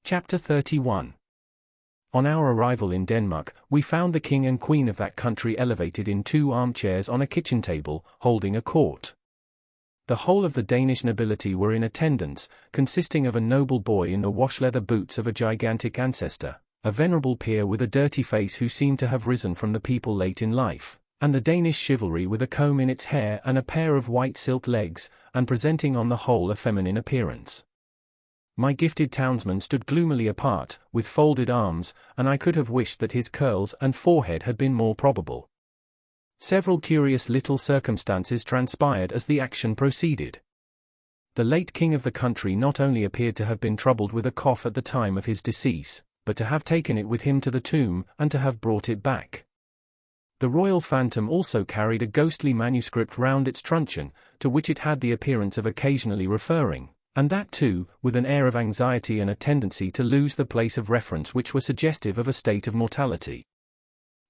Chapter 31. On our arrival in Denmark, we found the king and queen of that country elevated in 2 armchairs on a kitchen table, holding a court. The whole of the Danish nobility were in attendance, consisting of a noble boy in the wash-leather boots of a gigantic ancestor, a venerable peer with a dirty face who seemed to have risen from the people late in life, and the Danish chivalry with a comb in its hair and a pair of white silk legs, and presenting on the whole a feminine appearance. My gifted townsman stood gloomily apart, with folded arms, and I could have wished that his curls and forehead had been more probable. Several curious little circumstances transpired as the action proceeded. The late king of the country not only appeared to have been troubled with a cough at the time of his decease, but to have taken it with him to the tomb, and to have brought it back. The royal phantom also carried a ghostly manuscript round its truncheon, to which it had the appearance of occasionally referring, and that too, with an air of anxiety and a tendency to lose the place of reference which were suggestive of a state of mortality.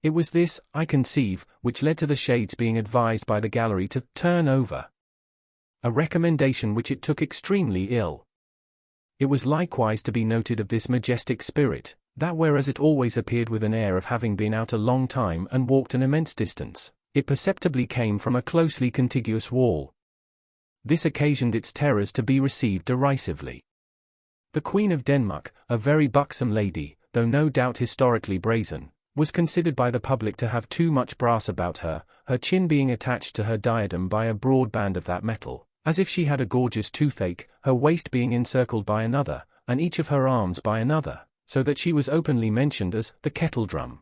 It was this, I conceive, which led to the shades being advised by the gallery to turn over. A recommendation which it took extremely ill. It was likewise to be noted of this majestic spirit, that whereas it always appeared with an air of having been out a long time and walked an immense distance, it perceptibly came from a closely contiguous wall. This occasioned its terrors to be received derisively. The Queen of Denmark, a very buxom lady, though no doubt historically brazen, was considered by the public to have too much brass about her, her chin being attached to her diadem by a broad band of that metal, as if she had a gorgeous toothache, her waist being encircled by another, and each of her arms by another, so that she was openly mentioned as the kettledrum.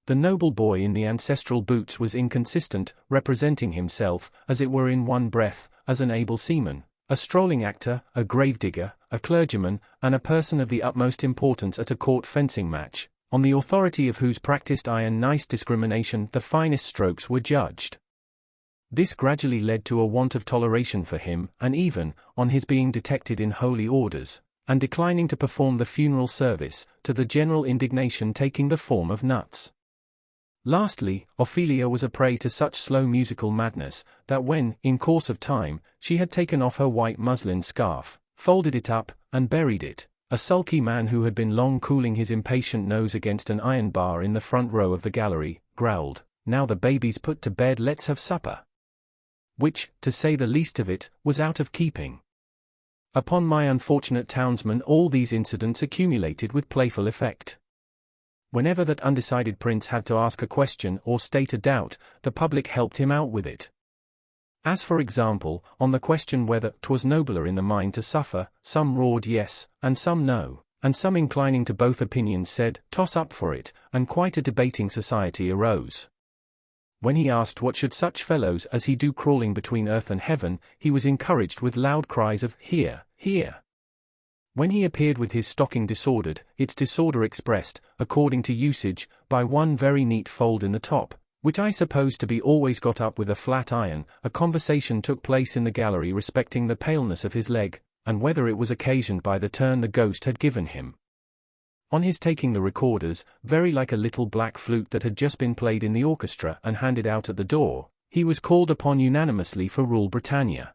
The noble boy in the ancestral boots was inconsistent, representing himself, as it were in one breath, as an able seaman, a strolling actor, a gravedigger, a clergyman, and a person of the utmost importance at a court fencing match, on the authority of whose practiced eye and nice discrimination the finest strokes were judged. This gradually led to a want of toleration for him, and even, on his being detected in holy orders, and declining to perform the funeral service, to the general indignation taking the form of nuts. Lastly, Ophelia was a prey to such slow musical madness, that when, in course of time, she had taken off her white muslin scarf, folded it up, and buried it, a sulky man who had been long cooling his impatient nose against an iron bar in the front row of the gallery, growled, "Now the baby's put to bed, let's have supper." Which, to say the least of it, was out of keeping. Upon my unfortunate townsman all these incidents accumulated with playful effect. Whenever that undecided prince had to ask a question or state a doubt, the public helped him out with it. As for example, on the question whether 'twas nobler in the mind to suffer, some roared yes, and some no, and some inclining to both opinions said, toss up for it, and quite a debating society arose. When he asked what should such fellows as he do crawling between earth and heaven, he was encouraged with loud cries of "Hear, hear." When he appeared with his stocking disordered, its disorder expressed, according to usage, by one very neat fold in the top, which I suppose to be always got up with a flat iron, a conversation took place in the gallery respecting the paleness of his leg, and whether it was occasioned by the turn the ghost had given him. On his taking the recorders, very like a little black flute that had just been played in the orchestra and handed out at the door, he was called upon unanimously for Rule Britannia.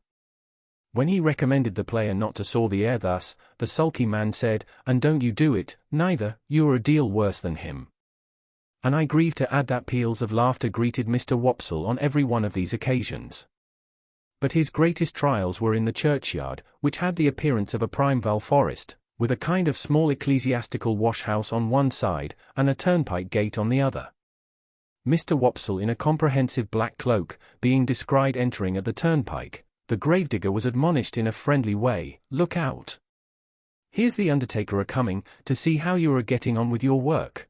When he recommended the player not to saw the air thus, the sulky man said, "And don't you do it, neither, you're a deal worse than him." And I grieve to add that peals of laughter greeted Mr. Wopsle on every one of these occasions. But his greatest trials were in the churchyard, which had the appearance of a primeval forest, with a kind of small ecclesiastical wash-house on one side, and a turnpike gate on the other. Mr. Wopsle in a comprehensive black cloak, being descried entering at the turnpike, the gravedigger was admonished in a friendly way, "Look out! Here's the undertaker a-coming, to see how you are getting on with your work."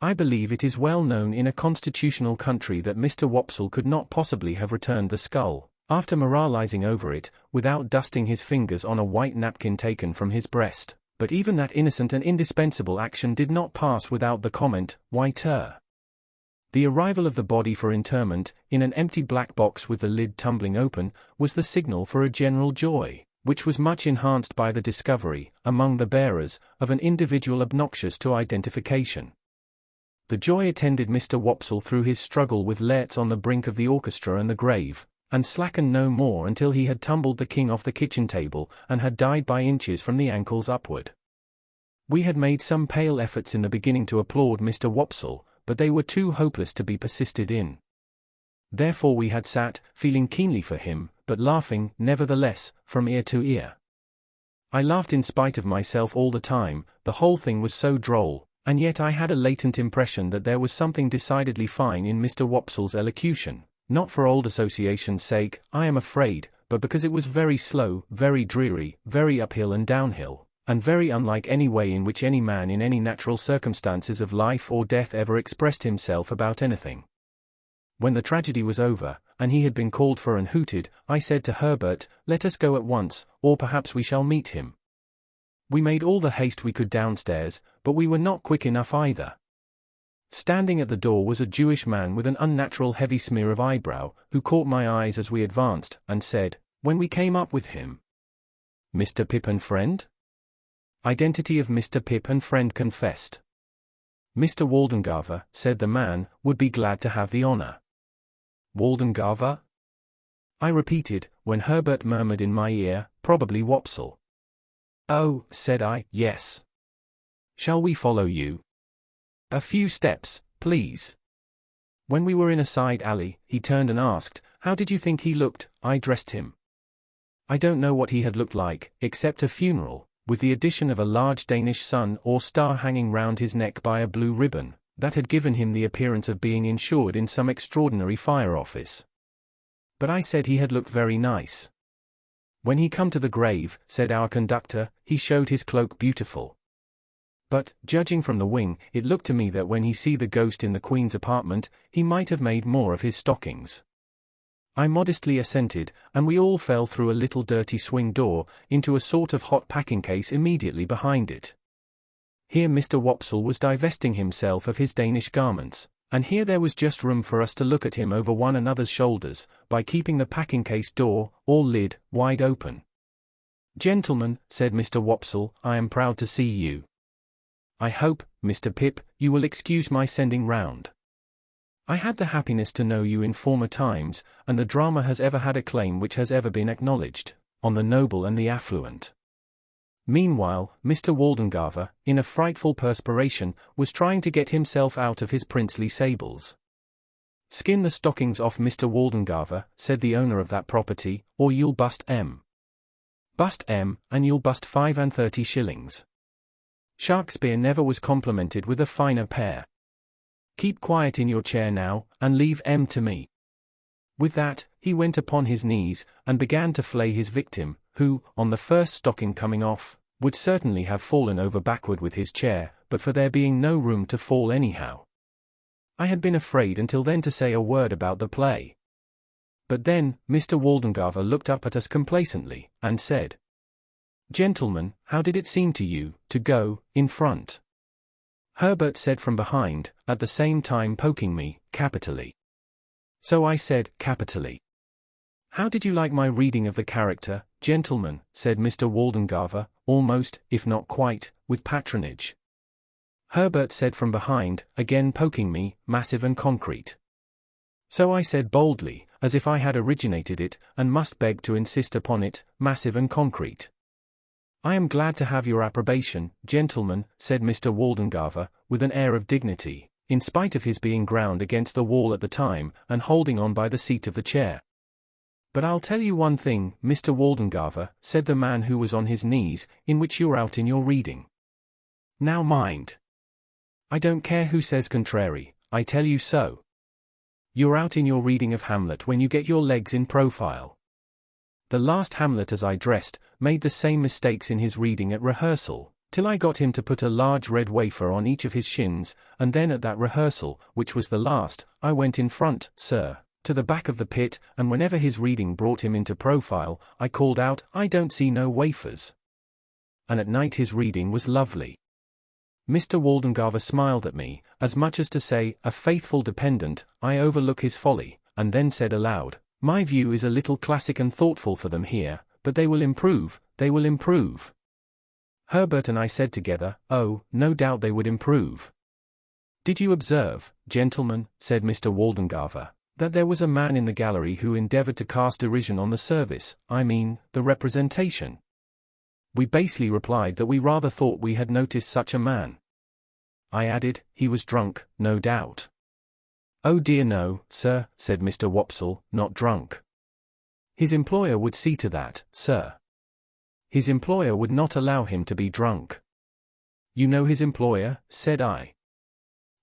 I believe it is well known in a constitutional country that Mr. Wopsle could not possibly have returned the skull, after moralizing over it, without dusting his fingers on a white napkin taken from his breast, but even that innocent and indispensable action did not pass without the comment, "Why, The arrival of the body for interment, in an empty black box with the lid tumbling open, was the signal for a general joy, which was much enhanced by the discovery, among the bearers, of an individual obnoxious to identification. The joy attended Mr. Wopsle through his struggle with Laertes on the brink of the orchestra and the grave, and slackened no more until he had tumbled the king off the kitchen table, and had died by inches from the ankles upward. We had made some pale efforts in the beginning to applaud Mr. Wopsle, but they were too hopeless to be persisted in. Therefore we had sat, feeling keenly for him, but laughing, nevertheless, from ear to ear. I laughed in spite of myself all the time, the whole thing was so droll, and yet I had a latent impression that there was something decidedly fine in Mr. Wopsle's elocution, not for old association's sake, I am afraid, but because it was very slow, very dreary, very uphill and downhill, and very unlike any way in which any man in any natural circumstances of life or death ever expressed himself about anything. When the tragedy was over, and he had been called for and hooted, I said to Herbert, "Let us go at once, or perhaps we shall meet him." We made all the haste we could downstairs, but we were not quick enough either. Standing at the door was a Jewish man with an unnatural heavy smear of eyebrow, who caught my eyes as we advanced, and said, when we came up with him, "Mr. Pip and friend?" Identity of Mr. Pip and friend confessed. "Mr. Waldengarver," said the man, "would be glad to have the honor." "Waldengarver?" I repeated, when Herbert murmured in my ear, "Probably Wopsle." "Oh," said I, "yes." "Shall we follow you?" "A few steps, please." When we were in a side alley, he turned and asked, "How did you think he looked?" I dressed him. I don't know what he had looked like, except a funeral, with the addition of a large Danish sun or star hanging round his neck by a blue ribbon, that had given him the appearance of being insured in some extraordinary fire office. But I said he had looked very nice. "When he come to the grave," said our conductor, "he showed his cloak beautiful. But, judging from the wing, it looked to me that when he see the ghost in the Queen's apartment, he might have made more of his stockings." I modestly assented, and we all fell through a little dirty swing door, into a sort of hot packing case immediately behind it. Here Mr. Wopsle was divesting himself of his Danish garments, and here there was just room for us to look at him over one another's shoulders, by keeping the packing case door, or lid, wide open. "Gentlemen," said Mr. Wopsle, "I am proud to see you. I hope, Mr. Pip, you will excuse my sending round. I had the happiness to know you in former times, and the drama has ever had a claim which has ever been acknowledged, on the noble and the affluent." Meanwhile, Mr. Waldengarver, in a frightful perspiration, was trying to get himself out of his princely sables. "Skin the stockings off Mr. Waldengarver," said the owner of that property, "or you'll bust M. Bust M, and you'll bust 35 shillings. Shakespeare never was complimented with a finer pair. Keep quiet in your chair now, and leave M to me." With that, he went upon his knees, and began to flay his victim, who, on the first stocking coming off, would certainly have fallen over backward with his chair, but for there being no room to fall anyhow. I had been afraid until then to say a word about the play. But then, Mr. Waldengarver looked up at us complacently, and said, "Gentlemen, how did it seem to you, to go, in front?" Herbert said from behind, at the same time poking me, "Capitally." So I said, "Capitally." "How did you like my reading of the character, gentlemen?" said Mr. Waldengarver, almost, if not quite, with patronage. Herbert said from behind, again poking me, "Massive and concrete." So I said boldly, as if I had originated it, and must beg to insist upon it, "Massive and concrete." "I am glad to have your approbation, gentlemen," said Mr. Waldengarver, with an air of dignity, in spite of his being ground against the wall at the time, and holding on by the seat of the chair. "But I'll tell you one thing, Mr. Waldengarver," said the man who was on his knees, "in which you're out in your reading. Now mind. I don't care who says contrary, I tell you so. You're out in your reading of Hamlet when you get your legs in profile. The last Hamlet as I dressed, made the same mistakes in his reading at rehearsal, till I got him to put a large red wafer on each of his shins, and then at that rehearsal, which was the last, I went in front, sir, to the back of the pit, and whenever his reading brought him into profile, I called out, 'I don't see no wafers.' And at night his reading was lovely." Mr. Waldengarver smiled at me, as much as to say, "A faithful dependent, I overlook his folly," and then said aloud, "My view is a little classic and thoughtful for them here, but they will improve, they will improve." Herbert and I said together, "Oh, no doubt they would improve." "Did you observe, gentlemen," said Mr. Waldengarver, "that there was a man in the gallery who endeavored to cast derision on the service, I mean, the representation?" We basely replied that we rather thought we had noticed such a man. I added, he was drunk, no doubt. Oh dear no, sir, said Mr. Wopsle, not drunk. His employer would see to that, sir. His employer would not allow him to be drunk. You know his employer, said I.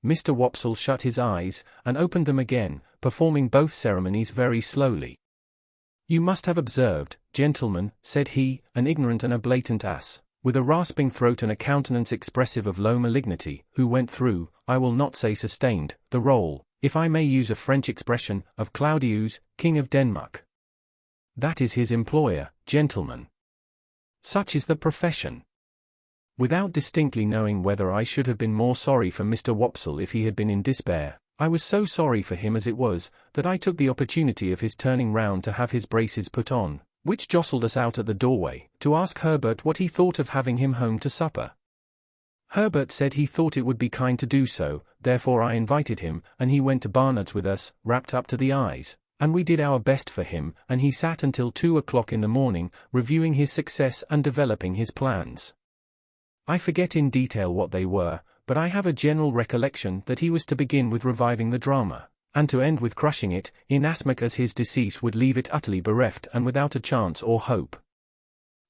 Mr. Wopsle shut his eyes, and opened them again, performing both ceremonies very slowly. You must have observed, gentlemen, said he, an ignorant and a blatant ass, with a rasping throat and a countenance expressive of low malignity, who went through, I will not say sustained, the role, if I may use a French expression, of Claudius, King of Denmark. That is his employer, gentlemen. Such is the profession. Without distinctly knowing whether I should have been more sorry for Mr. Wopsle if he had been in despair, I was so sorry for him as it was, that I took the opportunity of his turning round to have his braces put on, which jostled us out at the doorway, to ask Herbert what he thought of having him home to supper. Herbert said he thought it would be kind to do so, therefore I invited him, and he went to Barnard's with us, wrapped up to the eyes, and we did our best for him, and he sat until 2 o'clock in the morning, reviewing his success and developing his plans. I forget in detail what they were, but I have a general recollection that he was to begin with reviving the drama, and to end with crushing it, inasmuch as his decease would leave it utterly bereft and without a chance or hope.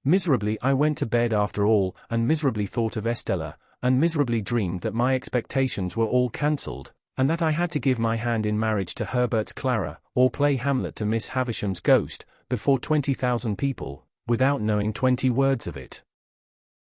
Miserably I went to bed after all, and miserably thought of Estella, and miserably dreamed that my expectations were all cancelled, and that I had to give my hand in marriage to Herbert's Clara, or play Hamlet to Miss Havisham's ghost, before 20,000 people, without knowing 20 words of it.